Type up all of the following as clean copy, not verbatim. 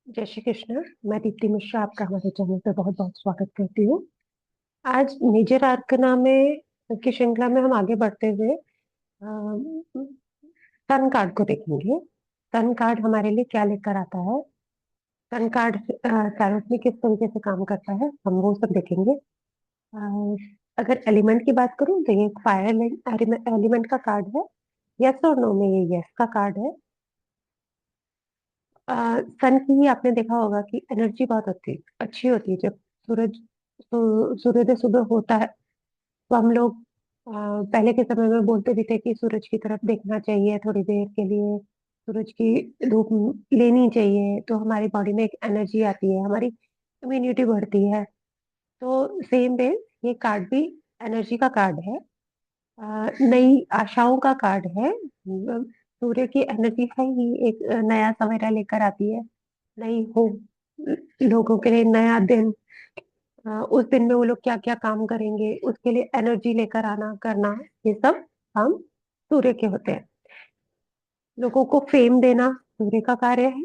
जय श्री कृष्ण। मैं दीप्ति मिश्रा आपका हमारे चैनल पे बहुत बहुत स्वागत करती हूँ। आज मेजर आर्कना में की श्रृंखला में हम आगे बढ़ते हुए सन कार्ड को देखेंगे। सन कार्ड हमारे लिए क्या लेकर आता है, सन कार्ड टैरोट में किस तरीके से काम करता है, हम वो सब देखेंगे। अगर एलिमेंट की बात करूँ तो ये फायर एलिमेंट का कार्ड है। यस और नो में ये यस का कार्ड है। सन की ही आपने देखा होगा कि एनर्जी बहुत अच्छी होती है जब सूर्योदय सुबह होता है। तो हम लोग पहले के समय में बोलते भी थे कि सूरज की तरफ देखना चाहिए थोड़ी देर के लिए, सूरज की धूप लेनी चाहिए तो हमारी बॉडी में एक एनर्जी आती है, हमारी इम्यूनिटी बढ़ती है। तो सेम वे ये कार्ड भी एनर्जी का कार्ड है। नई आशाओं का कार्ड है। सूर्य की एनर्जी है ही एक नया सवेरा लेकर आती है, नई हो लोगों के लिए नया दिन। उस दिन में वो लोग क्या क्या काम करेंगे उसके लिए एनर्जी लेकर आना करना, ये सब हम सूर्य के होते हैं। लोगों को फेम देना सूर्य का कार्य है।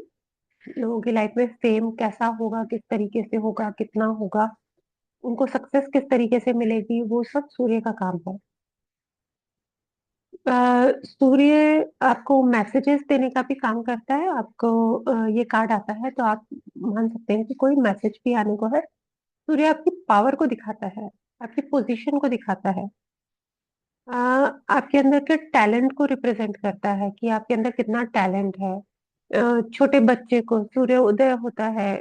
लोगों की लाइफ में फेम कैसा होगा, किस तरीके से होगा, कितना होगा, उनको सक्सेस किस तरीके से मिलेगी, वो सब सूर्य का काम है। सूर्य आपको मैसेजेस देने का भी काम करता है। आपको ये कार्ड आता है तो आप मान सकते हैं कि कोई मैसेज भी आने को है। सूर्य आपकी पावर को दिखाता है, आपकी पोजीशन को दिखाता है। आ, आपके अंदर के टैलेंट को रिप्रेजेंट करता है कि आपके अंदर कितना टैलेंट है। छोटे बच्चे को सूर्य उदय होता है,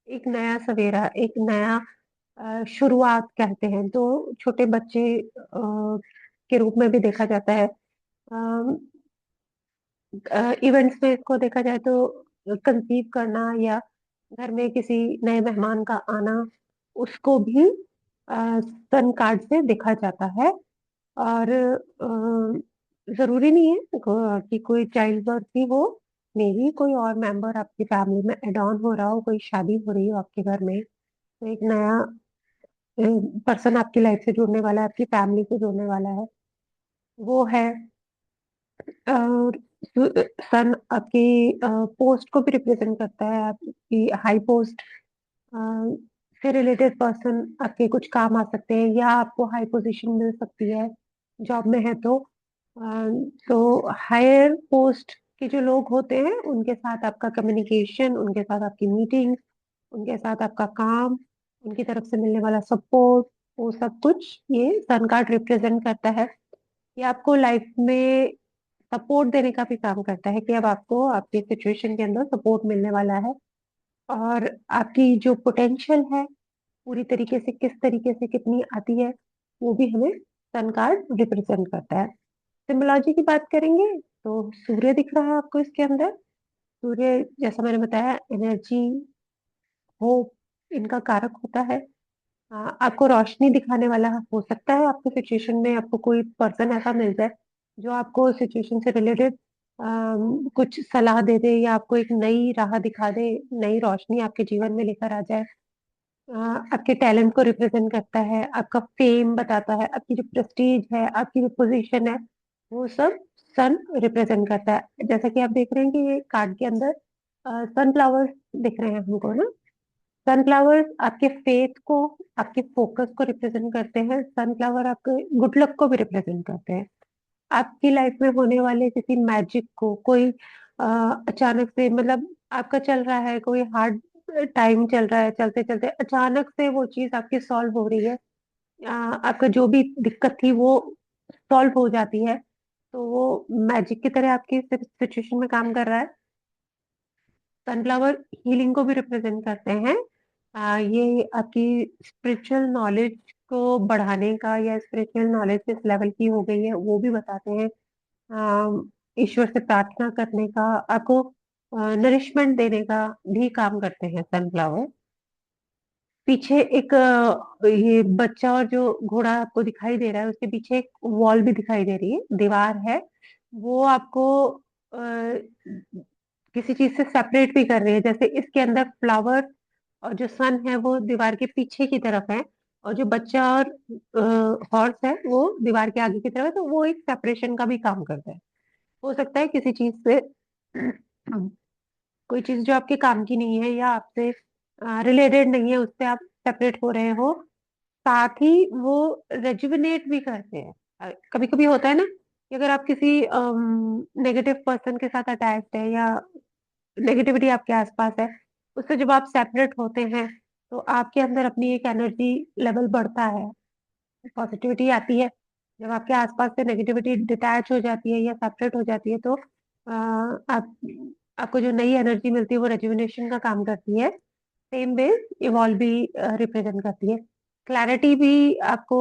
एक नया सवेरा, एक नया शुरुआत कहते हैं तो छोटे बच्चे के रूप में भी देखा जाता है। इवेंट्स में इसको देखा जाए तो कंसीव करना या घर में किसी नए मेहमान का आना, उसको भी सन कार्ड से देखा जाता है। और जरूरी नहीं है कि कोई चाइल्ड बर्थ ही हो, मे भी कोई और मेंबर आपकी फैमिली में एड ऑन हो रहा हो, कोई शादी हो रही हो आपके घर में, तो एक नया पर्सन आपकी लाइफ से जुड़ने वाला है, आपकी फैमिली से जुड़ने वाला है, वो है। और सन आपकी पोस्ट को भी रिप्रेजेंट करता है, आपकी हाई पोस्ट से रिलेटेड पर्सन आपके कुछ काम आ सकते हैं या आपको हाई पोजीशन मिल सकती है जॉब में है तो हायर पोस्ट के जो लोग होते हैं उनके साथ आपका कम्युनिकेशन, उनके साथ आपकी मीटिंग, उनके साथ आपका काम, उनकी तरफ से मिलने वाला सपोर्ट, वो सब कुछ ये सन कार्ड रिप्रेजेंट करता है। ये आपको लाइफ में सपोर्ट देने का भी काम करता है कि अब आपको आपकी सिचुएशन के अंदर सपोर्ट मिलने वाला है। और आपकी जो पोटेंशियल है पूरी तरीके से किस तरीके से कितनी आती है, वो भी हमें सन कार्ड रिप्रेजेंट करता है। सिम्बोलॉजी की बात करेंगे तो सूर्य दिख रहा है आपको इसके अंदर। सूर्य जैसा मैंने बताया एनर्जी, होप, इनका कारक होता है। आपको रोशनी दिखाने वाला हो सकता है आपको सिचुएशन में, आपको कोई पर्सन ऐसा मिल जाए जो आपको सिचुएशन से रिलेटेड कुछ सलाह दे दे या आपको एक नई राह दिखा दे, नई रोशनी आपके जीवन में लेकर आ जाए। आपके टैलेंट को रिप्रेजेंट करता है, आपका फेम बताता है, आपकी जो प्रेस्टीज है, आपकी जो पोजीशन है, वो सब सन रिप्रेजेंट करता है। जैसा कि आप देख रहे हैं कि ये कार्ड के अंदर सनफ्लावर्स दिख रहे हैं हमको ना। सनफ्लावर्स आपके फेथ को, आपके फोकस को रिप्रेजेंट करते हैं। सनफ्लावर आपके गुड लक को भी रिप्रेजेंट करते हैं। आपकी लाइफ में होने वाले किसी मैजिक को, कोई अचानक से, मतलब आपका चल रहा है कोई हार्ड टाइम चल रहा है, चलते चलते अचानक से वो चीज आपकी सॉल्व हो रही है। आपका जो भी दिक्कत थी वो सॉल्व हो जाती है, तो वो मैजिक की तरह आपकी सिचुएशन में काम कर रहा है। सनफ्लावर हीलिंग को भी रिप्रेजेंट करते हैं। ये आपकी स्पिरिचुअल नॉलेज को बढ़ाने का या स्पिरिचुअल नॉलेज किस लेवल की हो गई है वो भी बताते हैं। ईश्वर से प्रार्थना करने का, आपको नरिशमेंट देने का भी काम करते हैं सनफ्लावर। पीछे एक ये बच्चा और जो घोड़ा आपको दिखाई दे रहा है उसके पीछे एक वॉल भी दिखाई दे रही है, दीवार है। वो आपको किसी चीज से सेपरेट भी कर रही है। जैसे इसके अंदर फ्लावर और जो सन है वो दीवार के पीछे की तरफ है, और जो बच्चा और हॉर्स है वो दीवार के आगे की तरफ है, तो वो एक सेपरेशन का भी काम करता है। हो सकता है किसी चीज से कोई चीज जो आपके काम की नहीं है या आपसे रिलेटेड नहीं है, उससे आप सेपरेट हो रहे हो। साथ ही वो रेजुविनेट भी करते हैं। कभी कभी होता है ना कि अगर आप किसी नेगेटिव पर्सन के साथ अटैच्ड है या नेगेटिविटी आपके आसपास है, उससे जब आप सेपरेट होते हैं तो आपके अंदर अपनी एक एनर्जी लेवल बढ़ता है, पॉजिटिविटी आती है। जब आपके आसपास से नेगेटिविटी डिटैच हो जाती है या सेपरेट हो जाती है तो आप आपको जो नई एनर्जी मिलती है वो रेजुविनेशन का काम करती है। सेम वे इवॉल्व भी रिप्रेजेंट करती है। क्लैरिटी भी आपको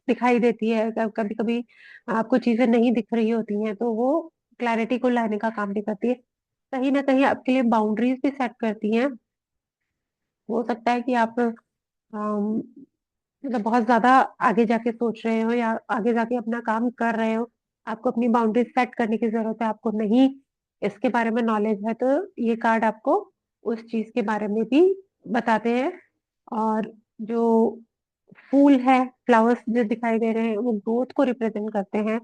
दिखाई देती है। कभी कभी आपको चीजें नहीं दिख रही होती हैं तो वो क्लैरिटी को लाने का काम भी करती है। कहीं ना कहीं आपके लिए बाउंड्रीज भी सेट करती हैं। हो सकता है कि आप मतलब बहुत ज्यादा आगे जाके सोच रहे हो या आगे जाके अपना काम कर रहे हो, आपको अपनी बाउंड्रीज सेट करने की जरूरत है, आपको नहीं इसके बारे में नॉलेज है, तो ये कार्ड आपको उस चीज के बारे में भी बताते हैं। और जो फूल है, फ्लावर्स जो दिखाई दे रहे हैं वो ग्रोथ को रिप्रेजेंट करते हैं।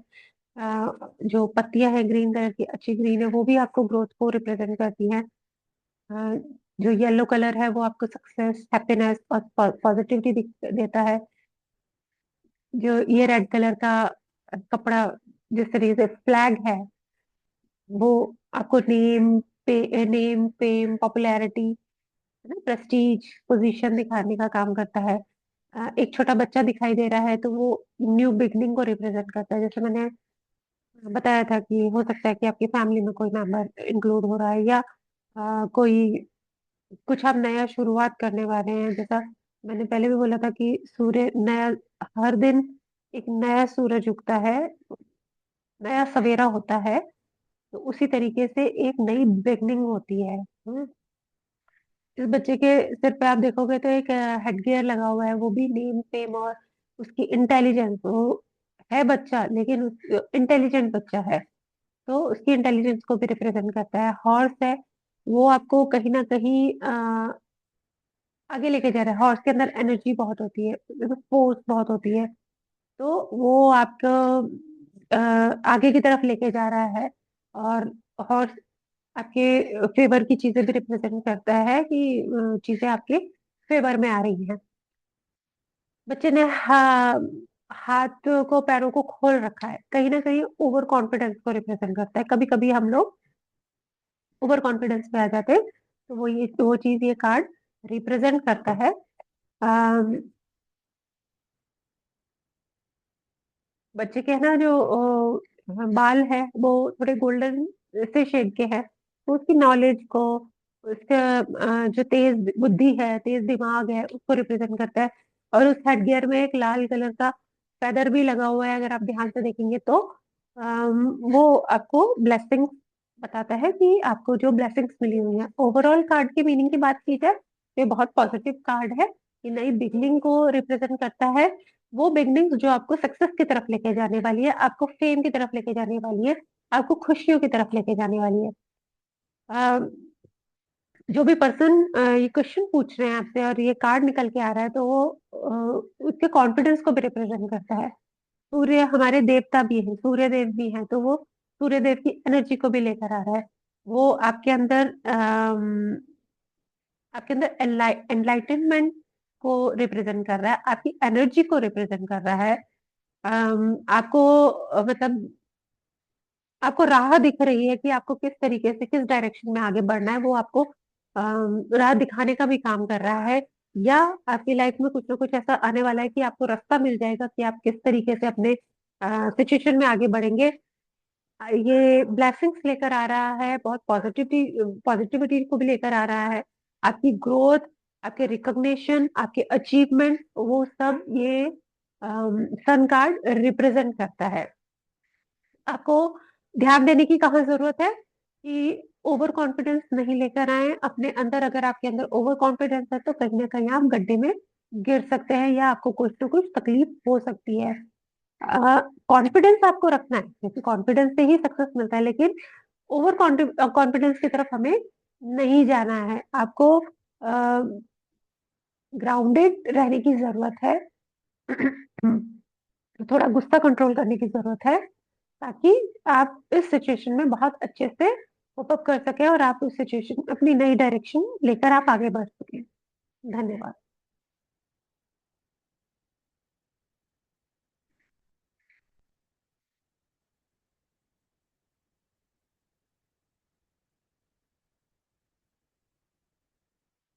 जो पत्तियां हैं ग्रीन कलर की, अच्छी ग्रीन है, वो भी आपको ग्रोथ को रिप्रेजेंट करती हैं। अ, जो येलो कलर है वो आपको सक्सेस, हैप्पीनेस और पॉजिटिविटी देता है। जो ये रेड कलर का कपड़ा जिस तरीके से फ्लैग है, वो आपको name fame popularity, Prestige, position दिखाने का काम करता है। एक छोटा बच्चा दिखाई दे रहा है तो वो न्यू बिगनिंग को रिप्रेजेंट करता है। जैसे मैंने बताया था कि हो सकता है कि आपकी फैमिली में कोई मेंबर इंक्लूड हो रहा है या कोई कुछ आप नया शुरुआत करने वाले हैं। जैसा मैंने पहले भी बोला था कि सूर्य नया, हर दिन एक नया सूरज उगता है, नया सवेरा होता है, तो उसी तरीके से एक नई बिगनिंग होती है। इस बच्चे के सिर पे आप देखोगे तो एक हेडगियर लगा हुआ है, वो भी नेम फेम और उसकी इंटेलिजेंस, वो है बच्चा लेकिन इंटेलिजेंट बच्चा है, तो उसकी इंटेलिजेंस को भी रिप्रेजेंट करता है। हॉर्स है, वो आपको कहीं ना कहीं आगे लेके जा रहा है। हॉर्स के अंदर एनर्जी बहुत होती है, फोर्स बहुत होती है, तो वो आपको आगे की तरफ लेके जा रहा है। और हॉर्स आपके फेवर की चीजें भी रिप्रेजेंट करता है कि चीजें आपके फेवर में आ रही हैं। बच्चे ने हाथ को पैरों को खोल रखा है, कहीं ना कहीं ओवर कॉन्फिडेंस को रिप्रेजेंट करता है। कभी कभी हम लोग ओवर कॉन्फिडेंस पे आ जाते हैं, तो वो चीज ये कार्ड रिप्रेजेंट करता है। बच्चे के है ना जो बाल है वो थोड़े गोल्डन से शेड के हैं, तो उसकी नॉलेज को, उसका जो तेज बुद्धि है, तेज दिमाग है, उसको रिप्रेजेंट करता है। और उस हेडगियर में एक लाल कलर का फेदर भी लगा हुआ है, अगर आप ध्यान से देखेंगे तो वो आपको ब्लेसिंग्स बताता है कि आपको जो ब्लेसिंग्स मिली हुई है। ओवरऑल कार्ड की मीनिंग की बात की जाए तो ये बहुत पॉजिटिव कार्ड है। ये नई बिगनिंग को रिप्रेजेंट करता है, वो बिगनिंग जो आपको सक्सेस की तरफ लेके जाने वाली है, आपको फेम की तरफ लेके जाने वाली है, आपको खुशियों की तरफ लेके जाने वाली है। अ, जो भी पर्सन ये क्वेश्चन पूछ रहे हैं आपसे और ये कार्ड निकल के आ रहा है तो वो उसके कॉन्फिडेंस को भी रिप्रेजेंट करता है। सूर्य हमारे देवता भी है, सूर्य देव भी है, तो वो सूर्य देव की एनर्जी को भी लेकर आ रहा है। वो आपके अंदर एनलाइटनमेंट को रिप्रेजेंट कर रहा है, आपकी एनर्जी को रिप्रेजेंट कर रहा है। आपको मतलब आपको राह दिख रही है कि आपको किस तरीके से, किस डायरेक्शन में आगे बढ़ना है, वो आपको राह दिखाने का भी काम कर रहा है। या आपकी लाइफ में कुछ ना कुछ ऐसा आने वाला है कि आपको रास्ता मिल जाएगा कि आप किस तरीके से अपने सिचुएशन में आगे बढ़ेंगे। ये ब्लेसिंग्स लेकर आ रहा है, बहुत पॉजिटिविटी को भी लेकर आ रहा है। आपकी ग्रोथ, आपके रिकॉग्निशन, आपके अचीवमेंट, वो सब ये सन कार्ड रिप्रेजेंट करता है। आपको ध्यान देने की कहाँ जरूरत है कि ओवर कॉन्फिडेंस नहीं लेकर आए अपने अंदर। अगर आपके अंदर ओवर कॉन्फिडेंस है तो कहीं ना कहीं आप गड्ढे में गिर सकते हैं या आपको कुछ ना कुछ तकलीफ हो सकती है। कॉन्फिडेंस आपको रखना है क्योंकि कॉन्फिडेंस से ही सक्सेस मिलता है, लेकिन ओवर कॉन्फिडेंस की तरफ हमें नहीं जाना है। आपको ग्राउंडेड रहने की जरूरत है। थोड़ा गुस्सा कंट्रोल करने की जरूरत है ताकि आप इस सिचुएशन में बहुत अच्छे से कोप अप कर सके और आप उस सिचुएशन अपनी नई डायरेक्शन लेकर आप आगे बढ़ सकें। धन्यवाद।